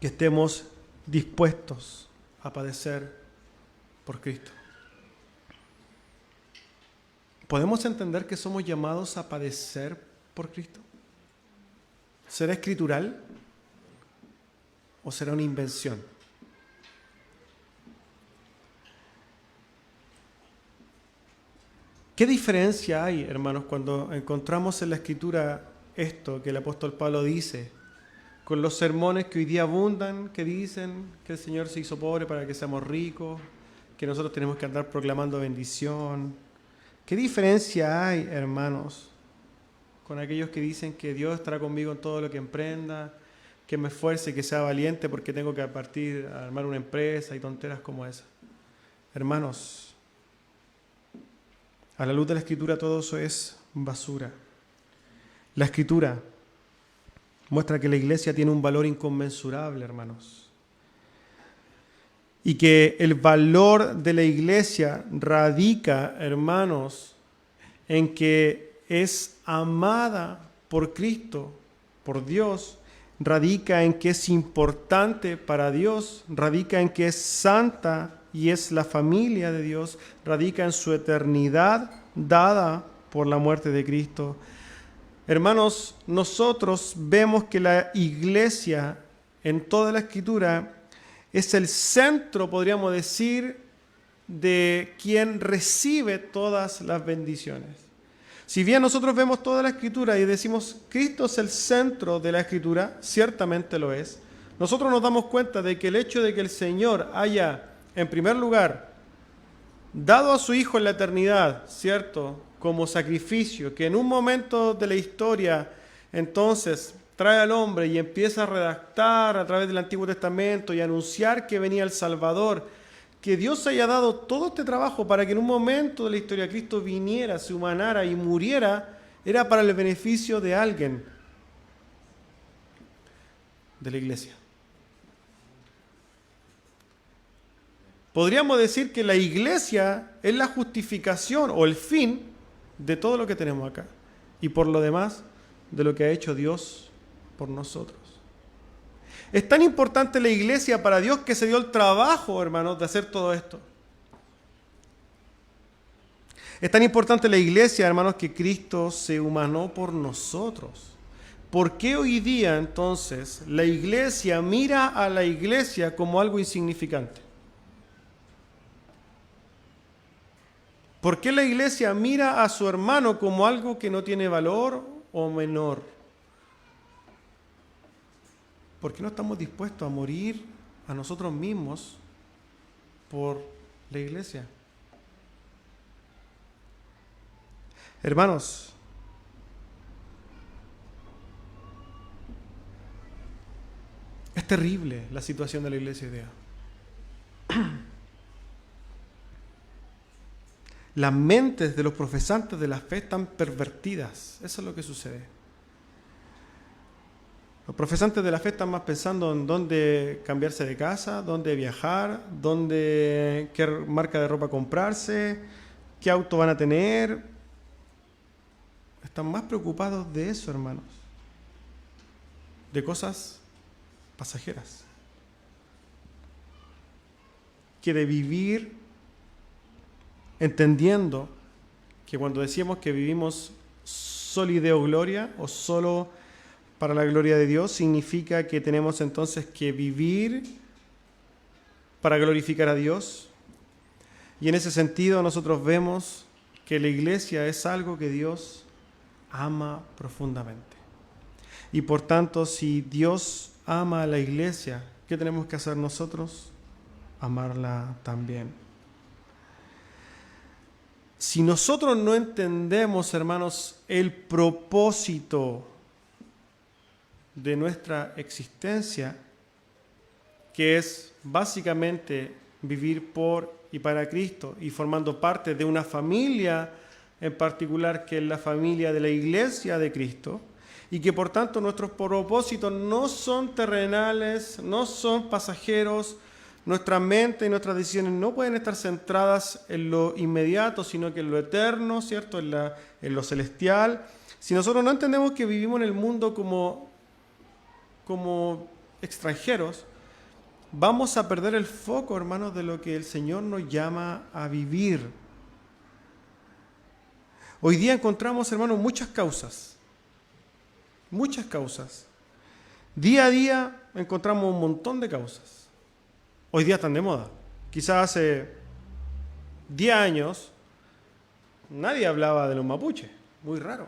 Que estemos dispuestos a padecer por Cristo. ¿Podemos entender que somos llamados a padecer por Cristo? ¿Será escritural o será una invención? ¿Qué diferencia hay, hermanos, cuando encontramos en la Escritura esto que el apóstol Pablo dice, con los sermones que hoy día abundan, que dicen que el Señor se hizo pobre para que seamos ricos, que nosotros tenemos que andar proclamando bendición? ¿Qué diferencia hay, hermanos, con aquellos que dicen que Dios estará conmigo en todo lo que emprenda, que me esfuerce, que sea valiente porque tengo que partir a armar una empresa y tonteras como esa? Hermanos, a la luz de la Escritura todo eso es basura. La Escritura muestra que la iglesia tiene un valor inconmensurable, hermanos. Y que el valor de la iglesia radica, hermanos, en que es amada por Cristo, por Dios, radica en que es importante para Dios, radica en que es santa y es la familia de Dios, radica en su eternidad dada por la muerte de Cristo. Hermanos, nosotros vemos que la iglesia en toda la Escritura es el centro, podríamos decir, de quien recibe todas las bendiciones. Si bien nosotros vemos toda la Escritura y decimos Cristo es el centro de la Escritura, ciertamente lo es, nosotros nos damos cuenta de que el hecho de que el Señor haya, en primer lugar, dado a su Hijo en la eternidad, ¿cierto?, como sacrificio, que en un momento de la historia entonces trae al hombre y empieza a redactar a través del Antiguo Testamento y anunciar que venía el Salvador, que Dios haya dado todo este trabajo para que en un momento de la historia Cristo viniera, se humanara y muriera, era para el beneficio de alguien, de la iglesia. Podríamos decir que la iglesia es la justificación o el fin de todo lo que tenemos acá y por lo demás de lo que ha hecho Dios por nosotros. Es tan importante la iglesia para Dios que se dio el trabajo, hermanos, de hacer todo esto. Es tan importante la iglesia, hermanos, que Cristo se humanó por nosotros. ¿Por qué hoy día, entonces, la iglesia mira a la iglesia como algo insignificante? ¿Por qué la iglesia mira a su hermano como algo que no tiene valor o menor? ¿Por qué no estamos dispuestos a morir a nosotros mismos por la iglesia? Hermanos, es terrible la situación de la iglesia hoy día. Las mentes de los profesantes de la fe están pervertidas. Eso es lo que sucede. Los profesantes de la fe están más pensando en dónde cambiarse de casa, dónde viajar, qué marca de ropa comprarse, qué auto van a tener. Están más preocupados de eso, hermanos. De cosas pasajeras. Que de vivir entendiendo que cuando decimos que vivimos soli Deo gloria o solo para la gloria de Dios, significa que tenemos entonces que vivir para glorificar a Dios. Y en ese sentido nosotros vemos que la iglesia es algo que Dios ama profundamente. Y por tanto, si Dios ama a la iglesia, ¿qué tenemos que hacer nosotros? Amarla también. Si nosotros no entendemos, hermanos, el propósito de nuestra existencia, que es básicamente vivir por y para Cristo y formando parte de una familia en particular que es la familia de la iglesia de Cristo, y que por tanto nuestros propósitos no son terrenales, no son pasajeros. Nuestra mente y nuestras decisiones no pueden estar centradas en lo inmediato, sino que en lo eterno, ¿cierto? En lo celestial. Si nosotros no entendemos que vivimos en el mundo como extranjeros, vamos a perder el foco, hermanos, de lo que el Señor nos llama a vivir. Hoy día encontramos, hermanos, muchas causas. Muchas causas. Día a día encontramos un montón de causas. Hoy día están de moda. Quizás hace 10 años nadie hablaba de los mapuches. Muy raro.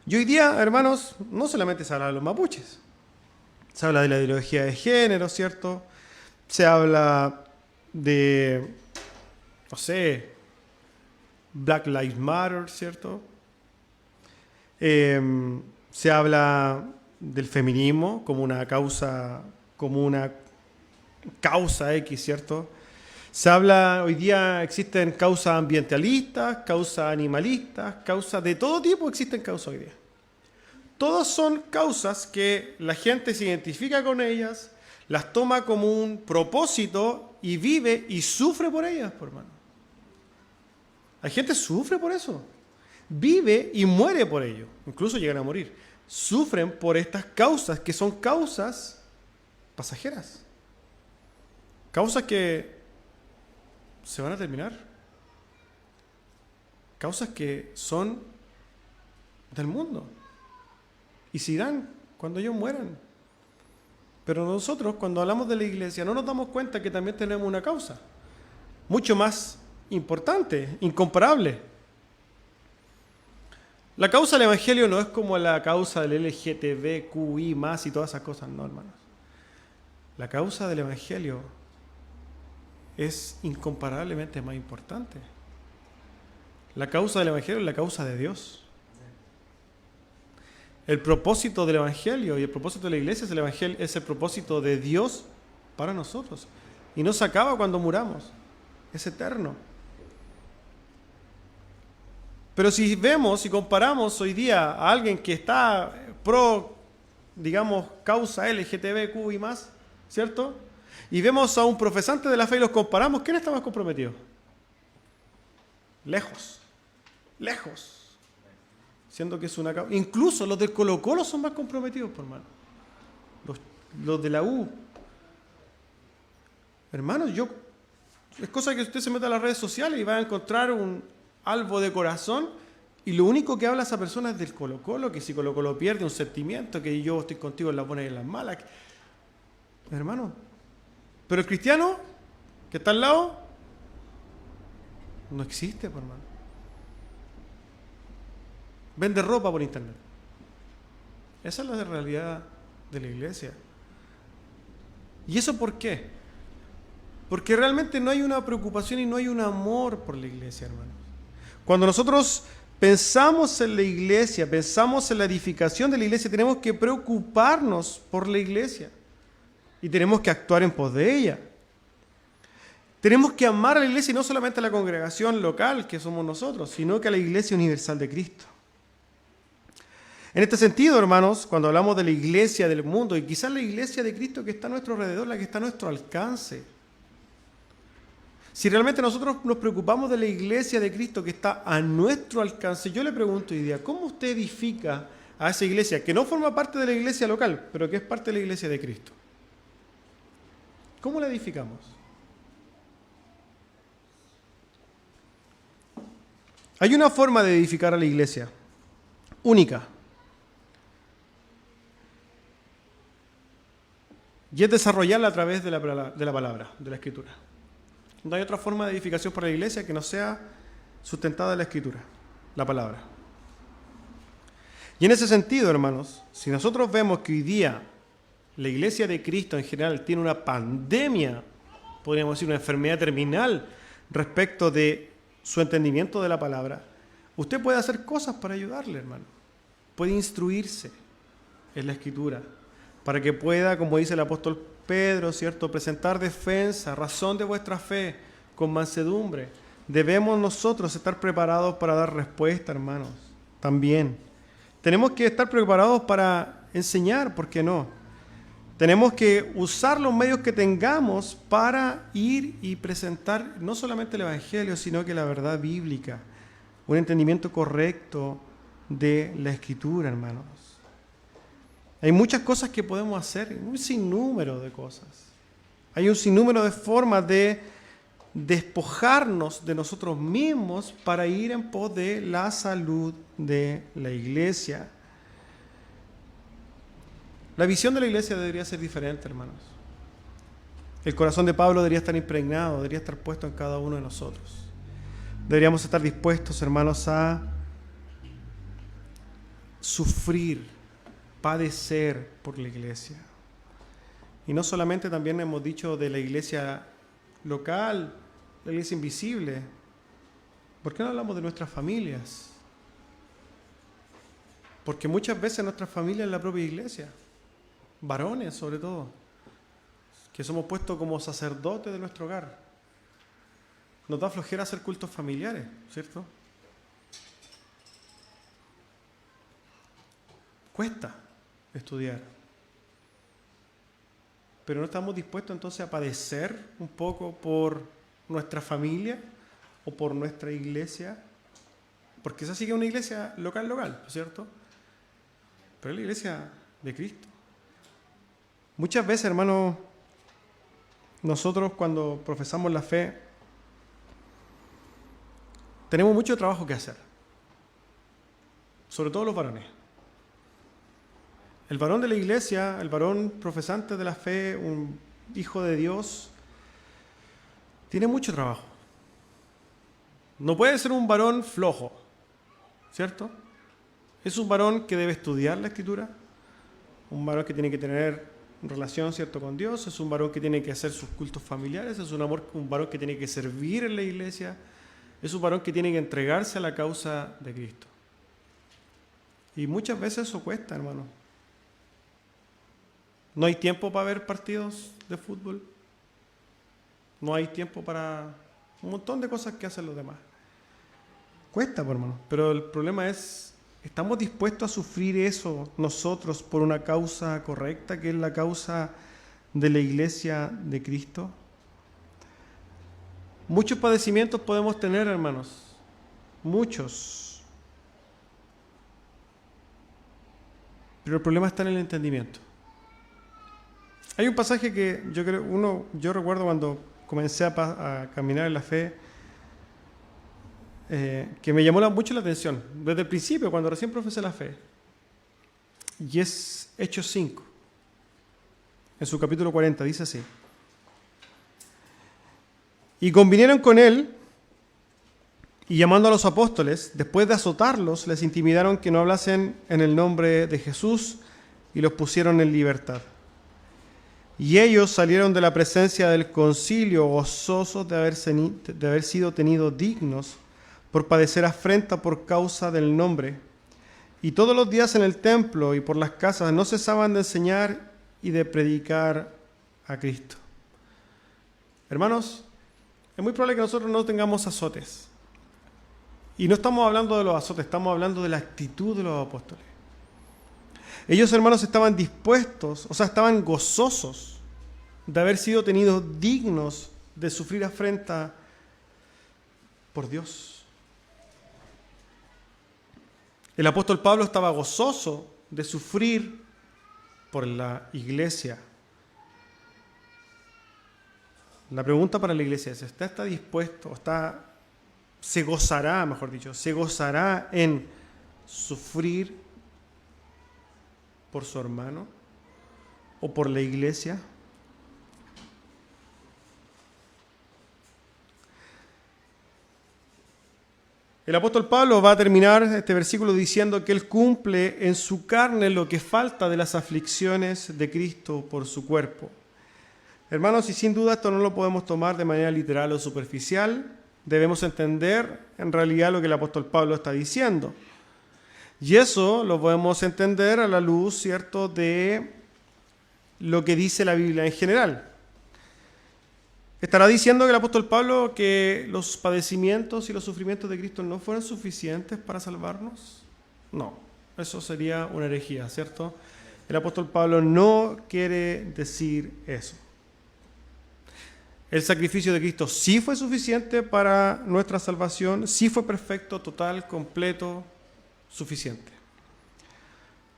Y hoy día, hermanos, no solamente se habla de los mapuches. Se habla de la ideología de género, ¿cierto? Se habla de, no sé, Black Lives Matter, ¿cierto? Se habla del feminismo como una causa X, ¿cierto? Se habla, hoy día existen causas ambientalistas, causas animalistas, causas de todo tipo existen causas hoy día. Todas son causas que la gente se identifica con ellas, las toma como un propósito y vive y sufre por ellas, por hermano. La gente sufre por eso. Vive y muere por ello. Incluso llegan a morir. Sufren por estas causas que son causas pasajeras. Causas que se van a terminar. Causas que son del mundo. Y se irán cuando ellos mueran. Pero nosotros, cuando hablamos de la iglesia, no nos damos cuenta que también tenemos una causa. Mucho más importante, incomparable. La causa del Evangelio no es como la causa del LGTBQI+, y todas esas cosas, no, hermanos. La causa del Evangelio es incomparablemente más importante. La causa del Evangelio es la causa de Dios. El propósito del Evangelio y el propósito de la iglesia es el propósito de Dios para nosotros. Y no se acaba cuando muramos. Es eterno. Pero si vemos y comparamos hoy día a alguien que está pro, digamos, causa LGTBQ y más, ¿cierto? Y vemos a un profesante de la fe y los comparamos, ¿quién está más comprometido? Lejos. Siendo que es una causa. Incluso los del Colo-Colo son más comprometidos, por hermano. los de la U. Hermanos, es cosa que usted se meta a las redes sociales y va a encontrar un algo de corazón y lo único que habla esa persona es del Colo-Colo, que si Colo-Colo pierde un sentimiento, que yo estoy contigo en las buenas y en las malas. Hermano, pero el cristiano que está al lado no existe, por hermano. Vende ropa por internet. Esa es la realidad de la iglesia. ¿Y eso por qué? Porque realmente no hay una preocupación y no hay un amor por la iglesia, hermanos. Cuando nosotros pensamos en la iglesia, pensamos en la edificación de la iglesia, tenemos que preocuparnos por la iglesia y tenemos que actuar en pos de ella. Tenemos que amar a la iglesia y no solamente a la congregación local que somos nosotros, sino que a la iglesia universal de Cristo. En este sentido, hermanos, cuando hablamos de la iglesia del mundo, y quizás la iglesia de Cristo que está a nuestro alrededor, la que está a nuestro alcance, si realmente nosotros nos preocupamos de la iglesia de Cristo que está a nuestro alcance, yo le pregunto hoy día, ¿cómo usted edifica a esa iglesia que no forma parte de la iglesia local, pero que es parte de la iglesia de Cristo? ¿Cómo la edificamos? Hay una forma de edificar a la iglesia, única, y es desarrollarla a través de la palabra, de la Escritura. No hay otra forma de edificación para la iglesia que no sea sustentada en la Escritura, la palabra. Y en ese sentido, hermanos, si nosotros vemos que hoy día la iglesia de Cristo en general tiene una pandemia, podríamos decir una enfermedad terminal respecto de su entendimiento de la palabra, usted puede hacer cosas para ayudarle, hermano. Puede instruirse en la Escritura para que pueda, como dice el apóstol Pedro, ¿cierto?, presentar defensa, razón de vuestra fe, con mansedumbre. Debemos nosotros estar preparados para dar respuesta, hermanos, también. Tenemos que estar preparados para enseñar, ¿por qué no? Tenemos que usar los medios que tengamos para ir y presentar no solamente el Evangelio, sino que la verdad bíblica, un entendimiento correcto de la Escritura, hermanos. Hay muchas cosas que podemos hacer, un sinnúmero de cosas. Hay un sinnúmero de formas de despojarnos de nosotros mismos para ir en pos de la salud de la iglesia. La visión de la iglesia debería ser diferente, hermanos. El corazón de Pablo debería estar impregnado, debería estar puesto en cada uno de nosotros. Deberíamos estar dispuestos, hermanos, a sufrir, padecer por la iglesia. Y no solamente también hemos dicho de la iglesia local, la iglesia invisible. ¿Por qué no hablamos de nuestras familias? Porque muchas veces nuestra familia es la propia iglesia. Varones, sobre todo, que somos puestos como sacerdotes de nuestro hogar. Nos da flojera hacer cultos familiares, ¿cierto? Cuesta estudiar. Pero no estamos dispuestos entonces a padecer un poco por nuestra familia o por nuestra iglesia, porque esa sí que es una iglesia local, ¿cierto? Pero es la iglesia de Cristo. Muchas veces, hermanos, nosotros cuando profesamos la fe, tenemos mucho trabajo que hacer, sobre todo los varones. El varón de la iglesia, el varón profesante de la fe, un hijo de Dios, tiene mucho trabajo. No puede ser un varón flojo, ¿cierto? Es un varón que debe estudiar la Escritura, un varón que tiene que tener relación, ¿cierto?, con Dios, es un varón que tiene que hacer sus cultos familiares, es un varón que tiene que servir en la iglesia, es un varón que tiene que entregarse a la causa de Cristo. Y muchas veces eso cuesta, hermano. No hay tiempo para ver partidos de fútbol. No hay tiempo para un montón de cosas que hacen los demás. Cuesta, hermano. Pero el problema es, ¿estamos dispuestos a sufrir eso nosotros por una causa correcta, que es la causa de la iglesia de Cristo? Muchos padecimientos podemos tener, hermanos. Muchos. Pero el problema está en el entendimiento. Hay un pasaje que yo recuerdo cuando comencé a caminar en la fe, que me llamó mucho la atención, desde el principio, cuando recién profesé la fe. Y es Hechos 5, en su capítulo 40, dice así. Y convinieron con él, y llamando a los apóstoles, después de azotarlos, les intimidaron que no hablasen en el nombre de Jesús, y los pusieron en libertad. Y ellos salieron de la presencia del concilio gozosos de haber sido tenidos dignos por padecer afrenta por causa del nombre. Y todos los días en el templo y por las casas no cesaban de enseñar y de predicar a Cristo. Hermanos, es muy probable que nosotros no tengamos azotes. Y no estamos hablando de los azotes, estamos hablando de la actitud de los apóstoles. Ellos, hermanos, estaban dispuestos, estaban gozosos de haber sido tenidos dignos de sufrir afrenta por Dios. El apóstol Pablo estaba gozoso de sufrir por la iglesia. La pregunta para la iglesia es, ¿está dispuesto, se gozará en sufrir por su hermano o por la iglesia? El apóstol Pablo va a terminar este versículo diciendo que él cumple en su carne lo que falta de las aflicciones de Cristo por su cuerpo. Hermanos, y sin duda esto no lo podemos tomar de manera literal o superficial, debemos entender en realidad lo que el apóstol Pablo está diciendo. Y eso lo podemos entender a la luz, ¿cierto?, de lo que dice la Biblia en general. ¿Estará diciendo el apóstol Pablo que los padecimientos y los sufrimientos de Cristo no fueron suficientes para salvarnos? No, eso sería una herejía, ¿cierto? El apóstol Pablo no quiere decir eso. El sacrificio de Cristo sí fue suficiente para nuestra salvación, sí fue perfecto, total, completo, suficiente.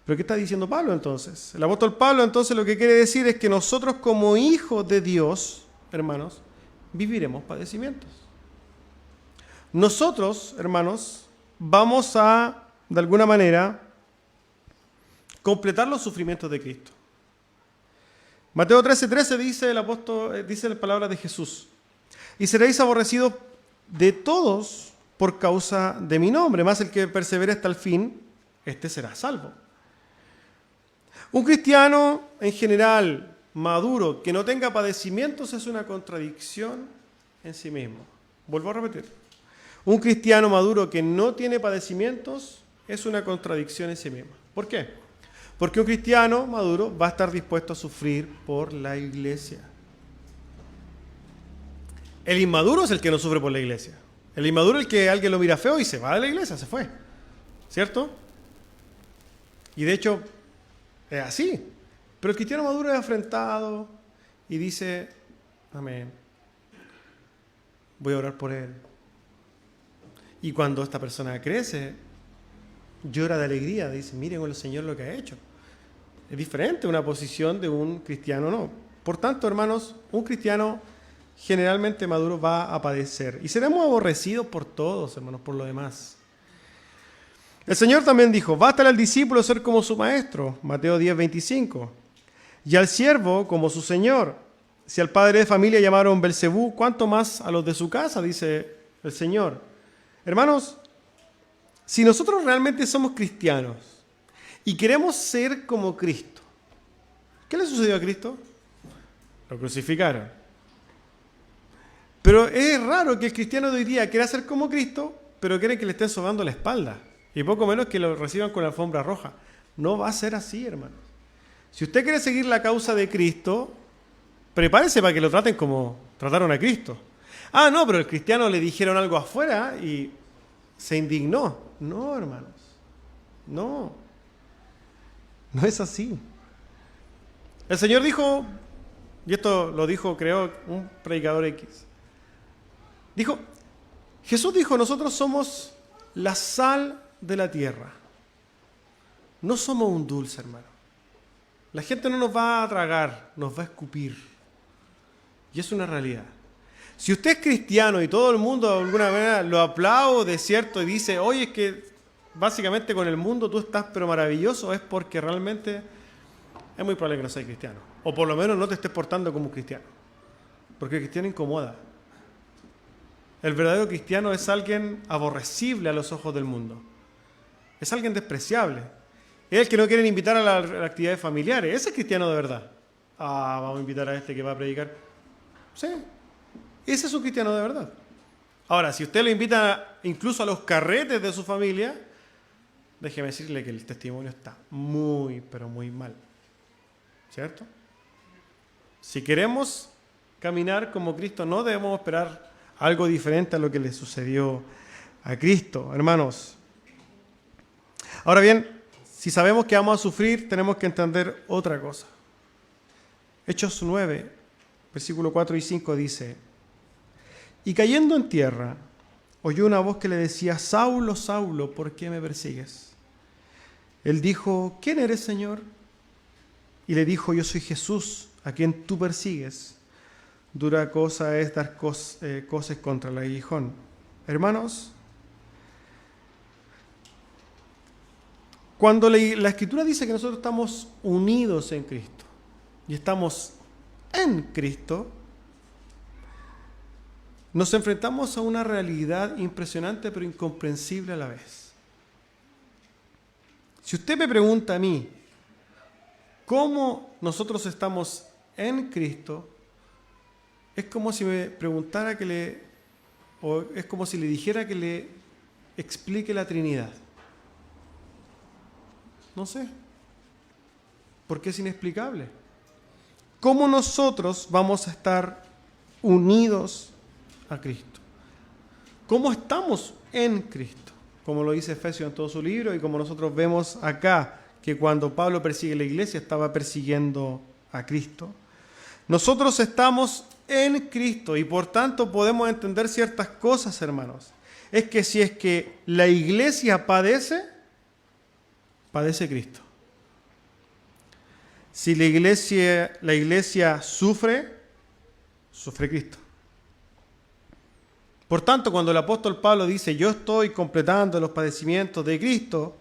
¿Pero qué está diciendo Pablo entonces? El apóstol Pablo entonces lo que quiere decir es que nosotros como hijos de Dios, hermanos, viviremos padecimientos. Nosotros, hermanos, vamos a, de alguna manera, completar los sufrimientos de Cristo. Mateo 13:13 dice la palabra de Jesús: y seréis aborrecidos de todos por causa de mi nombre, mas el que persevere hasta el fin, este será salvo. Un cristiano en general maduro que no tenga padecimientos es una contradicción en sí mismo. Vuelvo a repetir. Un cristiano maduro que no tiene padecimientos es una contradicción en sí mismo. ¿Por qué? Porque un cristiano maduro va a estar dispuesto a sufrir por la iglesia. El inmaduro es el que no sufre por la iglesia. El inmaduro es el que alguien lo mira feo y se va de la iglesia, se fue. ¿Cierto? Y de hecho, es así. Pero el cristiano maduro es afrentado y dice, amén, voy a orar por él. Y cuando esta persona crece, llora de alegría, dice, miren el Señor lo que ha hecho. Es diferente una posición de un cristiano, no. Por tanto, hermanos, un cristiano generalmente maduro va a padecer. Y seremos aborrecidos por todos, hermanos, por lo demás. El Señor también dijo, bástale al discípulo ser como su maestro, Mateo 10:25. Y al siervo como su señor. Si al padre de familia llamaron Belcebú, ¿cuánto más a los de su casa? Dice el Señor. Hermanos, si nosotros realmente somos cristianos y queremos ser como Cristo, ¿qué le sucedió a Cristo? Lo crucificaron. Pero es raro que el cristiano de hoy día quiera ser como Cristo, pero quiere que le estén sobando la espalda. Y poco menos que lo reciban con la alfombra roja. No va a ser así, hermanos. Si usted quiere seguir la causa de Cristo, prepárese para que lo traten como trataron a Cristo. Ah, no, pero el cristiano le dijeron algo afuera y se indignó. No, hermanos. No. No es así. El Señor dijo, y esto lo dijo, creo, un predicador X. Jesús dijo, nosotros somos la sal de la tierra. No somos un dulce, hermano. La gente no nos va a tragar, nos va a escupir. Y es una realidad. Si usted es cristiano y todo el mundo de alguna manera lo aplaude, ¿cierto? Y dice, oye, es que básicamente con el mundo tú estás pero maravilloso, es porque realmente es muy probable que no seas cristiano. O por lo menos no te estés portando como un cristiano. Porque el cristiano incomoda. El verdadero cristiano es alguien aborrecible a los ojos del mundo. Es alguien despreciable. Es el que no quieren invitar a las actividades familiares. Ese es cristiano de verdad. Ah, vamos a invitar a este que va a predicar. Sí, ese es un cristiano de verdad. Ahora, si usted lo invita incluso a los carretes de su familia, déjeme decirle que el testimonio está muy, pero muy mal. ¿Cierto? Si queremos caminar como Cristo, no debemos esperar algo diferente a lo que le sucedió a Cristo, hermanos. Ahora bien, si sabemos que vamos a sufrir, tenemos que entender otra cosa. Hechos 9, versículo 4 y 5 dice: y cayendo en tierra, oyó una voz que le decía: Saulo, Saulo, ¿por qué me persigues? Él dijo: ¿quién eres, Señor? Y le dijo: yo soy Jesús, a quien tú persigues. Dura cosa es dar cosas contra el aguijón. Hermanos, cuando la Escritura dice que nosotros estamos unidos en Cristo y estamos en Cristo, nos enfrentamos a una realidad impresionante pero incomprensible a la vez. Si usted me pregunta a mí cómo nosotros estamos en Cristo, es como si me preguntara o es como si le dijera que le explique la Trinidad. No sé, porque es inexplicable. ¿Cómo nosotros vamos a estar unidos a Cristo? ¿Cómo estamos en Cristo? Como lo dice Efesios en todo su libro y como nosotros vemos acá, que cuando Pablo persigue la iglesia estaba persiguiendo a Cristo. Nosotros estamos en Cristo y por tanto podemos entender ciertas cosas, hermanos. Es que si es que la iglesia padece Cristo. Si la iglesia sufre Cristo. Por tanto, cuando el apóstol Pablo dice: yo estoy completando los padecimientos de Cristo,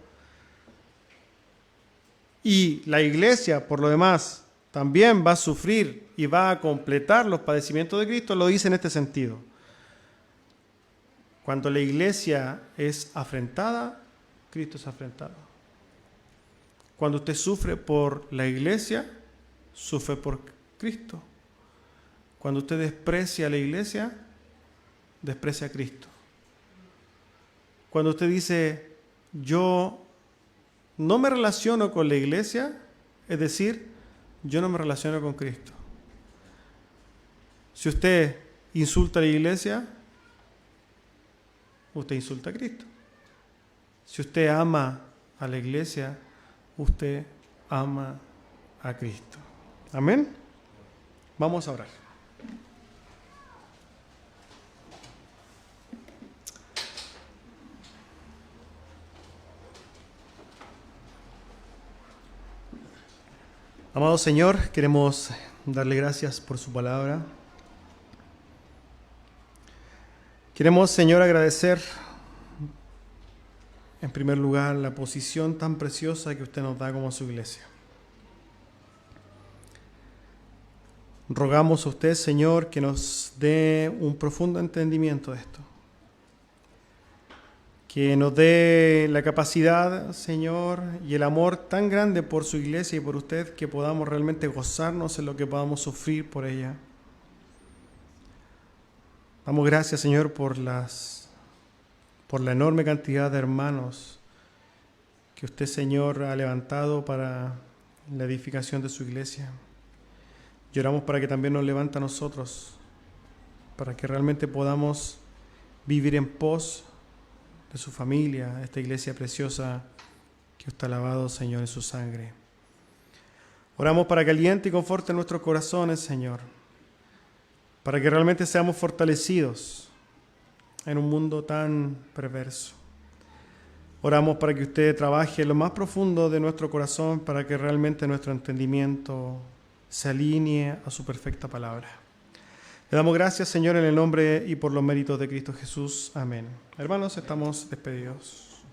y la iglesia, por lo demás, también va a sufrir y va a completar los padecimientos de Cristo, lo dice en este sentido. Cuando la iglesia es afrentada, Cristo es afrentado. Cuando usted sufre por la iglesia, sufre por Cristo. Cuando usted desprecia a la iglesia, desprecia a Cristo. Cuando usted dice: yo no me relaciono con la iglesia, es decir, yo no me relaciono con Cristo. Si usted insulta a la iglesia, usted insulta a Cristo. Si usted ama a la iglesia, usted ama a Cristo. Amén. Vamos a orar. Amado Señor, queremos darle gracias por su palabra. Queremos, Señor, agradecer en primer lugar la posición tan preciosa que usted nos da como su iglesia. Rogamos a usted, Señor, que nos dé un profundo entendimiento de esto. Que nos dé la capacidad, Señor, y el amor tan grande por su iglesia y por usted, que podamos realmente gozarnos en lo que podamos sufrir por ella. Damos gracias, Señor, por la enorme cantidad de hermanos que usted, Señor, ha levantado para la edificación de su iglesia. Lloramos para que también nos levante a nosotros, para que realmente podamos vivir en pos de su familia, esta iglesia preciosa que usted ha lavado, Señor, en su sangre. Oramos para que aliente y conforte nuestros corazones, Señor, para que realmente seamos fortalecidos en un mundo tan perverso. Oramos para que usted trabaje en lo más profundo de nuestro corazón, para que realmente nuestro entendimiento se alinee a su perfecta palabra. Le damos gracias, Señor, en el nombre y por los méritos de Cristo Jesús. Amén. Hermanos, estamos despedidos.